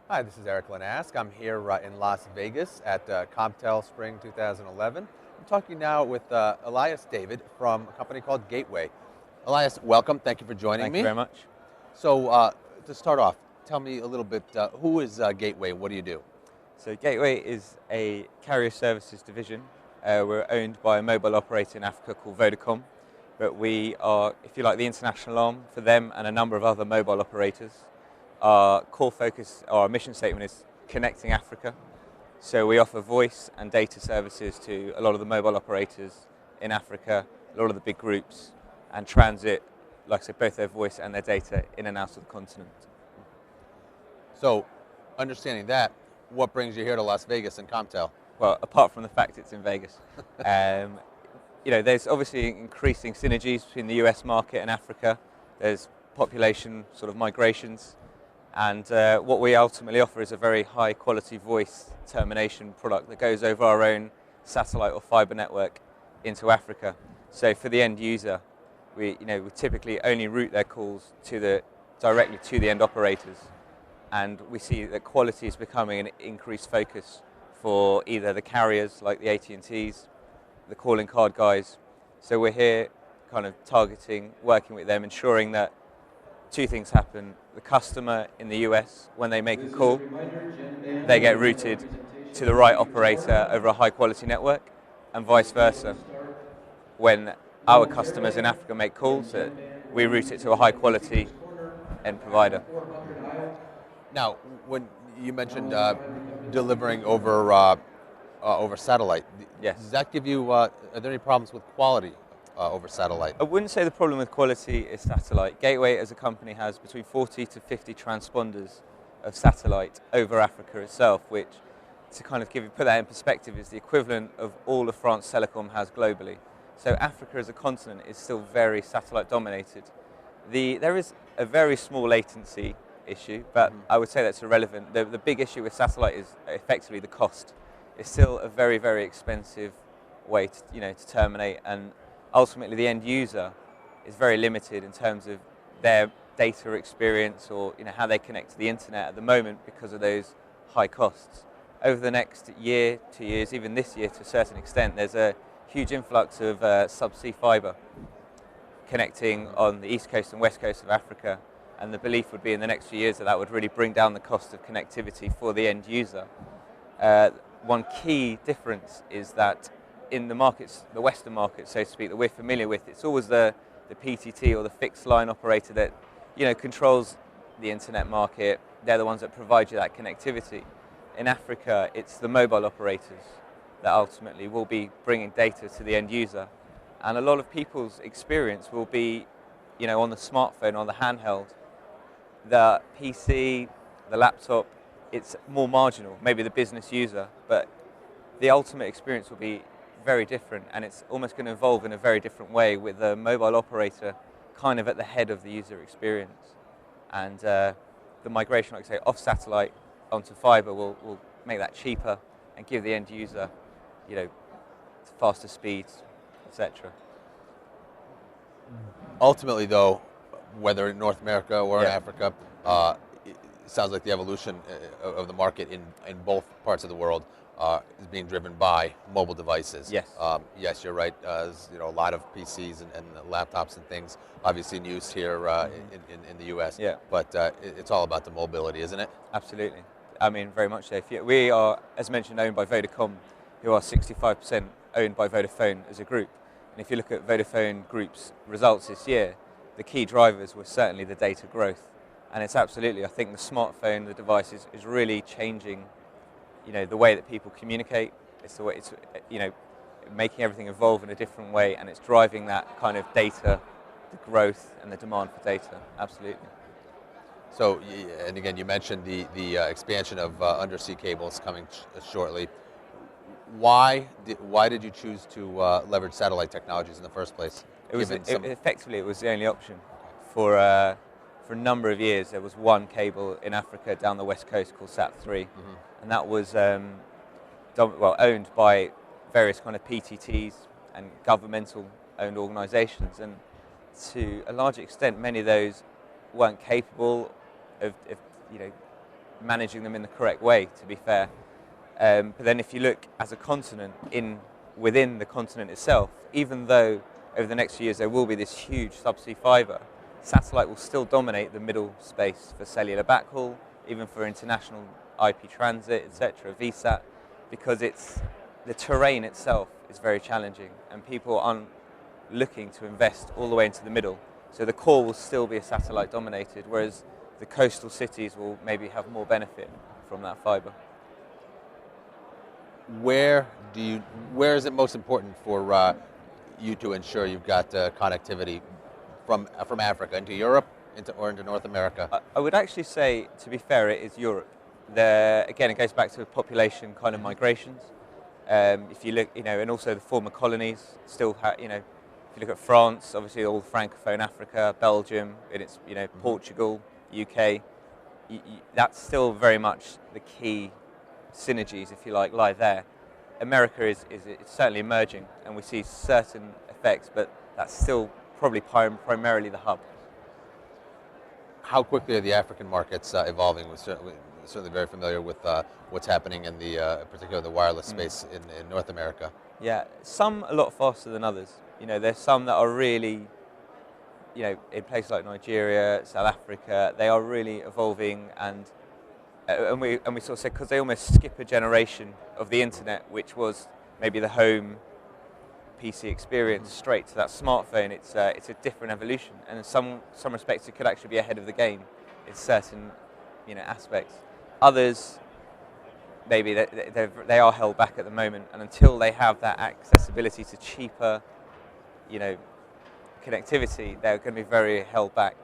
Hi, this is Erik Linask. I'm here in Las Vegas at Comptel Spring 2011. I'm talking now with Elias David from a company called Gateway. Elias, welcome. Thank you for joining Thank you me. very much. So, to start off, tell me a little bit, who is Gateway? What do you do? So Gateway is a carrier services division. We're owned by a mobile operator in Africa called Vodacom, but we are, if you like, the international arm for them and a number of other mobile operators. Our core focus, our mission statement is connecting Africa. So we offer voice and data services to a lot of the mobile operators in Africa, a lot of the big groups, and transit, like I said, both their voice and their data in and out of the continent. So, understanding that, what brings you here to Las Vegas and Comptel? Well, apart from the fact it's in Vegas. Um, there's obviously increasing synergies between the US market and Africa. There's population sort of migrations. And what we ultimately offer is a very high quality voice termination product that goes over our own satellite or fiber network into Africa. So for the end user, we typically only route their calls directly to the end operators. And we see that quality is becoming an increased focus for either the carriers like the AT&Ts, the calling card guys. So we're here kind of targeting, working with them, ensuring that two things happen. The customer in the US, when they make a call, they get routed to the right operator over a high quality network, and vice versa. When our customers in Africa make calls, we route it to a high quality end provider. Now, when you mentioned delivering over satellite, does Yes. that give you? Are there any problems with quality over satellite? I wouldn't say the problem with quality is satellite. Gateway as a company has between 40 to 50 transponders of satellite over Africa itself, which, to kind of put that in perspective, is the equivalent of all of France Telecom has globally. So Africa as a continent is still very satellite dominated. There is a very small latency issue, but I would say that's irrelevant. The big issue with satellite is effectively the cost. It's still a very, very expensive way to terminate, and ultimately the end user is very limited in terms of their data experience or how they connect to the internet at the moment because of those high costs. Over the next year, 2 years, even this year to a certain extent, there's a huge influx of subsea fiber connecting on the east coast and west coast of Africa, and the belief would be in the next few years that that would really bring down the cost of connectivity for the end user. One key difference is that in the markets, the Western markets, so to speak, that we're familiar with, it's always the PTT or the fixed line operator that controls the internet market. They're the ones that provide you that connectivity. In Africa, it's the mobile operators that ultimately will be bringing data to the end user. And a lot of people's experience will be, on the smartphone, on the handheld. The PC, the laptop, it's more marginal, maybe the business user, but the ultimate experience will be very different, and it's almost going to evolve in a very different way with the mobile operator kind of at the head of the user experience. And the migration, like I say, off satellite onto fiber will make that cheaper and give the end user, faster speeds, etc. Ultimately, though, whether in North America or in Yeah. Africa, it sounds like the evolution of the market in both parts of the world is being driven by mobile devices. Yes. Yes, you're right. There's, a lot of PCs and laptops and things, obviously in use here in the U.S. Yeah. But it's all about the mobility, isn't it? Absolutely. I mean, very much so. We are, as mentioned, owned by Vodacom, who are 65% owned by Vodafone as a group. And if you look at Vodafone Group's results this year, the key drivers were certainly the data growth. And it's absolutely, I think the smartphone, the device is really changing, the way that people communicate. It's the way making everything evolve in a different way, and it's driving that kind of data, the growth and the demand for data. Absolutely. So, and again, you mentioned the expansion of undersea cables coming shortly. Why did you choose to leverage satellite technologies in the first place? Effectively, it was the only option. For a number of years, there was one cable in Africa down the west coast called SAT3, and that was owned by various kind of PTTs and governmental-owned organisations, and to a large extent, many of those weren't capable of managing them in the correct way, to be fair. But then if you look as a continent, within the continent itself, even though over the next few years there will be this huge subsea fibre, satellite will still dominate the middle space for cellular backhaul, even for international IP transit, etc., VSAT, because the terrain itself is very challenging and people aren't looking to invest all the way into the middle. So the core will still be a satellite dominated, whereas the coastal cities will maybe have more benefit from that fibre. Where is it most important for you to ensure you've got connectivity from Africa into Europe or into North America? I would actually say, to be fair, it is Europe. Again, it goes back to population kind of migrations. If you look, and also the former colonies still have, if you look at France, obviously all Francophone Africa, Belgium, and it's, Portugal, UK, that's still very much the key synergies, if you like, lie there. America it's certainly emerging, and we see certain effects, but that's still probably primarily the hub. How quickly are the African markets evolving? We're certainly very familiar with what's happening in particularly the wireless space in North America. Yeah, some a lot faster than others. There's some that are really, in places like Nigeria, South Africa, they are really evolving, and we sort of said, because they almost skip a generation of the internet, which was maybe the home PC experience, straight to that smartphone. It's a different evolution, and in some respects it could actually be ahead of the game in certain aspects. Others, maybe they are held back at the moment, and until they have that accessibility to cheaper connectivity, they're going to be very held back,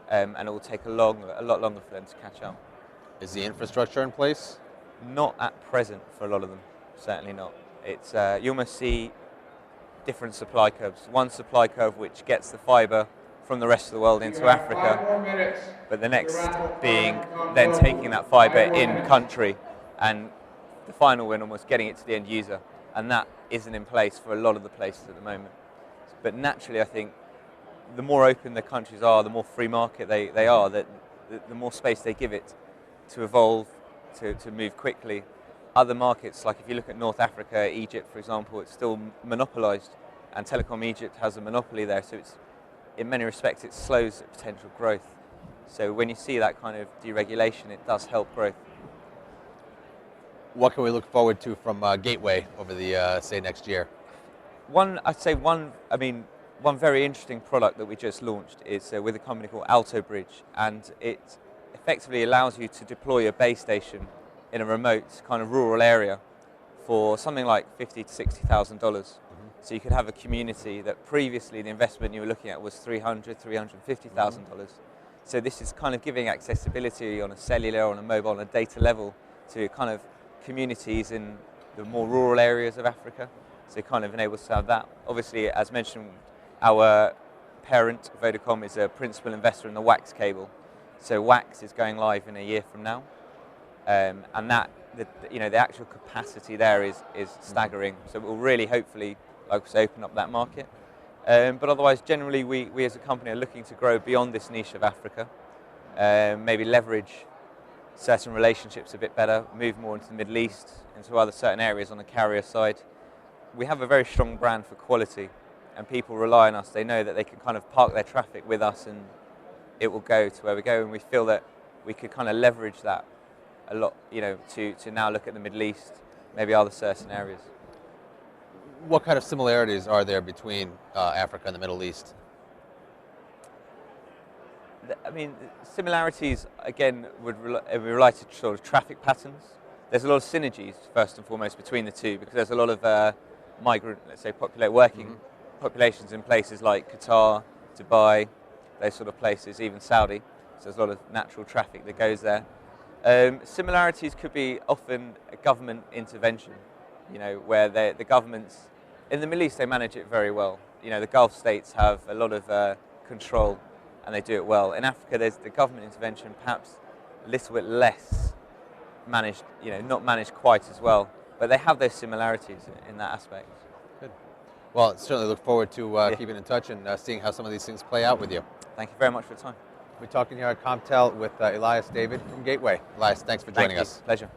and it will take a lot longer for them to catch up. Is the infrastructure in place? Not at present for a lot of them, certainly not. It's you almost see different supply curves. One supply curve which gets the fibre from the rest of the world into Africa, but the next being then taking that fibre in country, and the final one almost getting it to the end user, and that isn't in place for a lot of the places at the moment. But naturally, I think the more open the countries are, the more free market they are, the more space they give it to evolve, to move quickly. Other markets, like if you look at North Africa, Egypt, for example, it's still monopolised, and Telecom Egypt has a monopoly there, so in many respects it slows potential growth. So when you see that kind of deregulation, it does help growth. What can we look forward to from Gateway over the say next year? One very interesting product that we just launched is with a company called Alto Bridge, and it effectively allows you to deploy a base station in a remote kind of rural area for something like $50,000 to $60,000. So you could have a community that previously the investment you were looking at was $300,000, $350,000. So this is kind of giving accessibility on a cellular, on a mobile, on a data level to kind of communities in the more rural areas of Africa. So it kind of enables to have that. Obviously, as mentioned, our parent, Vodacom, is a principal investor in the WAX cable. So WAX is going live in a year from now. And that, the actual capacity there is staggering. So it will really, hopefully, like I say, open up that market. But otherwise, generally, we as a company are looking to grow beyond this niche of Africa. Maybe leverage certain relationships a bit better, move more into the Middle East, into other certain areas on the carrier side. We have a very strong brand for quality, and people rely on us. They know that they can kind of park their traffic with us and it will go to where we go, and we feel that we could kind of leverage that a lot, to now look at the Middle East, maybe other certain areas. What kind of similarities are there between Africa and the Middle East? Similarities, again, would rely to sort of traffic patterns. There's a lot of synergies, first and foremost, between the two, because there's a lot of migrant, let's say, working populations in places like Qatar, Dubai, those sort of places, even Saudi. So there's a lot of natural traffic that goes there. Similarities could be often a government intervention, where the governments, in the Middle East, they manage it very well. The Gulf states have a lot of control, and they do it well. In Africa, there's the government intervention, perhaps a little bit less managed, not managed quite as well, but they have those similarities in that aspect. Good. Well, certainly look forward to keeping in touch and seeing how some of these things play out with you. Thank you very much for your time. We're talking here at CompTel with Elias David from Gateway. Elias, thanks for joining Thank you. us. Pleasure.